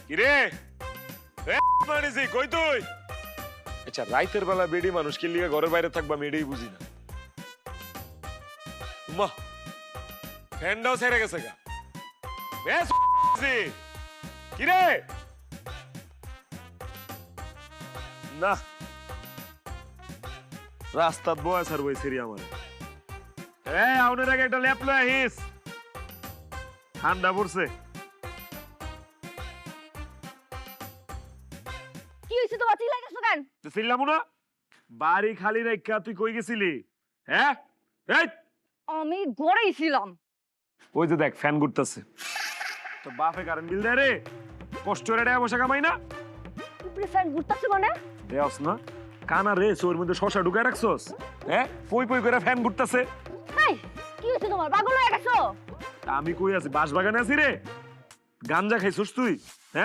কিরে মানিসি কই তুই? আচ্ছা রাইতের বেলা বেডি মানুষ কি লিগে ঘরের বাইরে থাকবা আমি এটাই বুঝি না। মা ফ্যানটাও ছেড়ে গেছে গা। বেশ কিরে না রাস্তাত বয় স্যার বই সিরি আমার আউনের আগে একটা ল্যাপ লয় আহিস ঠান্ডা পড়ছে। কি হইছে তোমার চিল্লাইতেছো কেন? ছিলাম না বাড়ি খালি রেখা তুই কই গেছিলি? হ্যাঁ এই আমি ঘরেই ছিলাম। ওই যে দেখ ফ্যান ঘুরতেছে তো বাপে কারেন্ট বিল দেয় রে কষ্ট করে টাকা পয়সা কামাই না উপরে ফ্যান ঘুরতাছে মানে? দেওস না কানা রে ওর মধ্যে শশা ঢুকায় রাখছস হ্যাঁ পই পই করে ফ্যান ঘুরতেছে। হাই কি হইছে তোমার? পাগল হয়ে গেছো? আমি কই আছি বাঁশ বাগানে আছি রে গাঞ্জা খাইছস তুই?